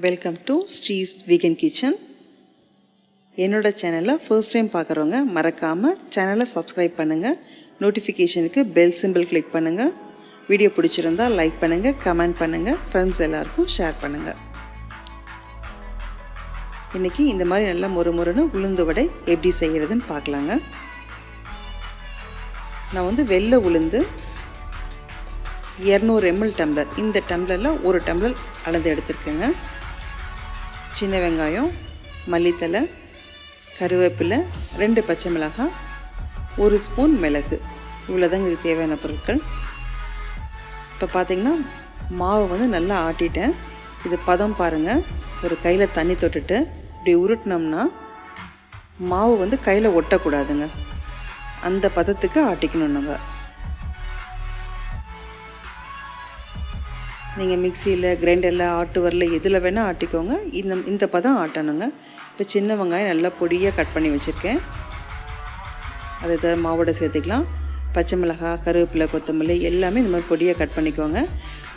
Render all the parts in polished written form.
Welcome to ஸ்ரீஸ் vegan kitchen. என்னோட சேனலை first time பார்க்குறவங்க மறக்காமல் சேனலை சப்ஸ்கிரைப் பண்ணுங்கள். நோட்டிஃபிகேஷனுக்கு பெல் சிம்பிள் கிளிக் பண்ணுங்கள். வீடியோ பிடிச்சிருந்தால் லைக் பண்ணுங்கள், கமெண்ட் பண்ணுங்கள், ஃப்ரெண்ட்ஸ் எல்லாருக்கும் ஷேர் பண்ணுங்கள். இன்றைக்கி இந்த மாதிரி நல்லா மொறுமொறுன்னு உளுந்து வடை எப்படி செய்கிறதுன்னு பார்க்கலாங்க. நான் வெள்ளை உளுந்து 200 ml டம்ளர், இந்த டம்ளரில் ஒரு டம்ளர் அளந்து எடுத்துருக்கேங்க. சின்ன வெங்காயம், மல்லித்தலை, கருவேப்பிலை, 2 பச்சை மிளகாய், 1 ஸ்பூன் மிளகு, இவ்வளோதாங்க இதுக்கு தேவையான பொருட்கள். இப்போ பார்த்திங்கன்னா மாவு நல்லா ஆட்டிட்டேன். இது பதம் பாருங்கள். ஒரு கையில் தண்ணி தொட்டுட்டு இப்படி உருட்டினோம்னா மாவு கையில் ஒட்டக்கூடாதுங்க. அந்த பதத்துக்கு ஆட்டிக்கணும். நீங்கள் மிக்சியில், கிரைண்டரில், ஆட்டுவரில் எதில் வேணால் ஆட்டிக்கோங்க. இந்த பதம் ஆட்டணுங்க. இப்போ சின்ன வெங்காயம் நல்லா பொடியாக கட் பண்ணி வச்சுருக்கேன். அதை மாவோட சேர்த்துக்கலாம். பச்சை மிளகாய், கருவேப்பிலை, கொத்தமல்லி எல்லாமே இந்த மாதிரி பொடியாக கட் பண்ணிக்கோங்க.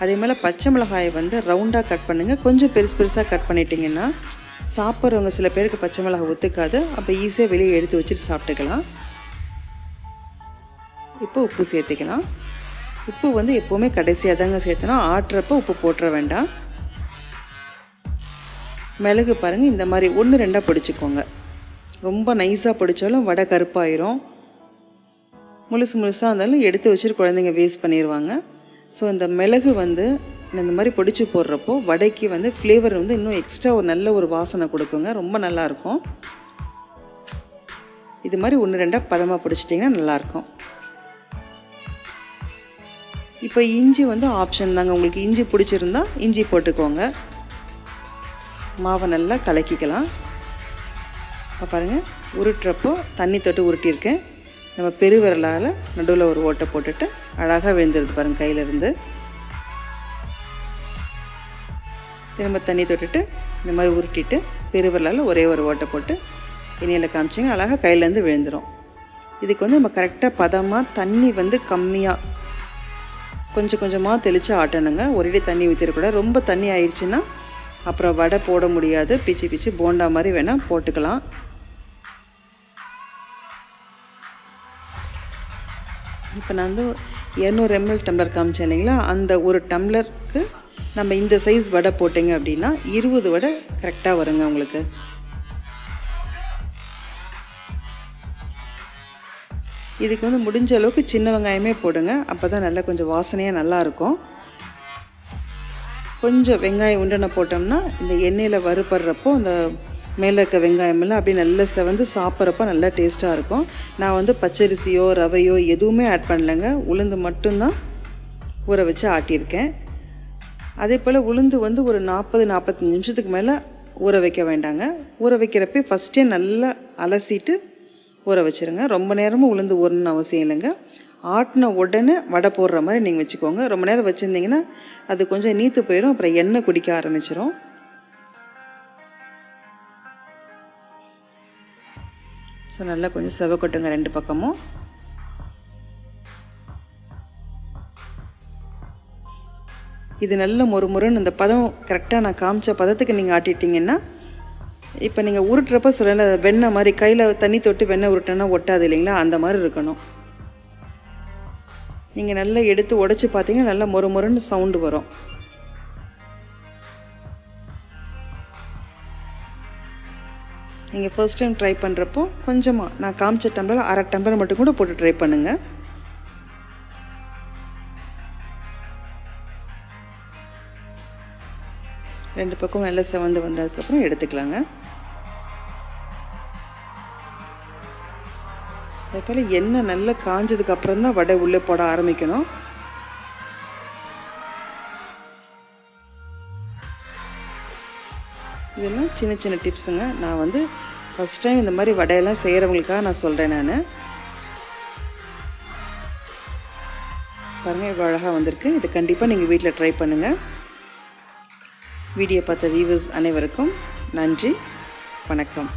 அதே மாதிரி பச்சை மிளகாயை ரவுண்டாக கட் பண்ணுங்கள். கொஞ்சம் பெருசாக கட் பண்ணிட்டீங்கன்னா சாப்பிட்றவங்க சில பேருக்கு பச்சை மிளகாய் ஒத்துக்காது. அப்போ ஈஸியாக வெளியே எடுத்து வச்சுட்டு சாப்பிட்டுக்கலாம். இப்போ உப்பு சேர்த்துக்கலாம். உப்பு எப்போவுமே கடைசியாக தாங்க சேர்த்தணும். ஆட்டுறப்போ உப்பு போட்டுற வேண்டாம். மிளகு பாருங்கள், இந்த மாதிரி 1-2 பொடிச்சுக்கோங்க. ரொம்ப நைஸாக பொடித்தாலும் வடை கருப்பாயிரும். முழுசாக இருந்தாலும் எடுத்து வச்சுட்டு குழந்தைங்க வேஸ்ட் பண்ணிடுவாங்க. ஸோ இந்த மிளகு இந்த மாதிரி பொடிச்சு போடுறப்போ வடைக்கு ஃப்ளேவர் இன்னும் எக்ஸ்ட்ரா ஒரு நல்ல ஒரு வாசனை கொடுக்குங்க. ரொம்ப நல்லாயிருக்கும். இது மாதிரி 1-2 பதமாக பொடிச்சிட்டிங்கன்னா நல்லாயிருக்கும். இப்போ இஞ்சி ஆப்ஷன் தாங்க. உங்களுக்கு இஞ்சி பிடிச்சிருந்தா இஞ்சி போட்டுக்கோங்க. மாவை நல்லா கலக்கிக்கலாம். இப்போ பாருங்கள், உருட்டுறப்போ தண்ணி தொட்டு உருட்டியிருக்கேன். நம்ம பெருவிரலால் நடுவில் ஒரு ஓட்டை போட்டுட்டு அழகாக விழுந்துருது பாருங்கள் கையிலேருந்து. திரும்ப தண்ணி தொட்டுட்டு இந்த மாதிரி உருட்டிட்டு பெருவிரலால் ஒரே ஒரு ஓட்டை போட்டு எண்ணெயில் காமிச்சிங்க, அழகாக கையிலேருந்து விழுந்துடும். இதுக்கு நம்ம கரெக்டாக பதமாக தண்ணி கம்மியாக கொஞ்சம் கொஞ்சமாக தெளித்து ஆட்டணுங்க. ஒரேடி தண்ணி ஊற்றிடக்கூடாது. ரொம்ப தண்ணி ஆயிடுச்சுன்னா அப்புறம் வடை போட முடியாது. பிச்சு போண்டா மாதிரி வேணால் போட்டுக்கலாம். இப்போ நான் 200 ml டம்ளர் காமிச்சேன் இல்லைங்களா, அந்த ஒரு டம்ளருக்கு நம்ம இந்த சைஸ் வடை போட்டிங்க அப்படின்னா 20 வடை கரெக்டாக வருங்க உங்களுக்கு. இதுக்கு முடிஞ்ச அளவுக்கு சின்ன வெங்காயமே போடுங்க. அப்போ தான் நல்லா கொஞ்சம் வாசனையாக நல்லாயிருக்கும். கொஞ்சம் வெங்காயம் உண்டனை போட்டோம்னா இந்த எண்ணெயில் வறுபடுறப்போ அந்த மேலே இருக்க வெங்காயமெல்லாம் அப்படியே நல்லா செவந்து சாப்பிட்றப்போ நல்லா டேஸ்ட்டாக இருக்கும். நான் பச்சரிசியோ ரவையோ எதுவுமே ஆட் பண்ணலைங்க. உளுந்து மட்டும்தான் ஊற வச்சு ஆட்டியிருக்கேன். அதே போல் உளுந்து ஒரு 40-45 நிமிஷத்துக்கு மேலே ஊற வைக்க வேண்டாங்க. ஊற வைக்கிறப்ப ஃபஸ்ட்டே நல்லா அலசிட்டு ஊற வச்சுருங்க. ரொம்ப நேரமும் உளுந்து ஊறணும்னு அவசியம் இல்லைங்க. ஆட்டின உடனே வடை போடுற மாதிரி நீங்கள் வச்சுக்கோங்க. ரொம்ப நேரம் வச்சுருந்தீங்கன்னா அது கொஞ்சம் நீத்து போயிடும். அப்புறம் எண்ணெய் குடிக்க ஆரம்பிச்சிடும். ஸோ நல்லா கொஞ்சம் செவக்கட்டுங்க 2 பக்கமும். இது நல்ல மொறுமொறுன்னு இந்த பதம் கரெக்டாக நான் காமிச்ச பதத்துக்கு நீங்கள் ஆட்டிட்டிங்கன்னா, இப்போ நீங்கள் உருட்டுறப்ப சொல்லல வெண்ணெய் மாதிரி கையில் தண்ணி தொட்டு வெண்ணெய் உருட்டினா ஒட்டாது இல்லைங்களா, அந்த மாதிரி இருக்கணும். நீங்கள் நல்லா எடுத்து உடச்சி பார்த்தீங்கன்னா நல்லா மொறுமொறுன்னு சவுண்டு வரும். நீங்கள் ஃபர்ஸ்ட் டைம் ட்ரை பண்ணுறப்போ கொஞ்சமாக நான் காமிச்ச டம்ளர் 1/2 டம்ளர் மட்டும் கூட போட்டு ட்ரை பண்ணுங்கள். ரெண்டு பக்கம் நல்லா செவந்து வந்ததுக்கப்புறம் எடுத்துக்கலாங்க. அதே போல் எண்ணெய் நல்லா காஞ்சதுக்கப்புறம் தான் வடை உள்ளே போட ஆரம்பிக்கணும். இதெல்லாம் சின்ன சின்ன டிப்ஸுங்க. நான் ஃபஸ்ட் டைம் இந்த மாதிரி வடையெல்லாம் செய்கிறவங்களுக்காக நான் சொல்கிறேன். நான் பாருங்கள் இவ்வளோ அழகாக வந்திருக்கு. இது கண்டிப்பாக நீங்கள் வீட்டில் ட்ரை பண்ணுங்கள். வீடியோ பார்த்த வியூவர்ஸ் அனைவருக்கும் நன்றி, வணக்கம்.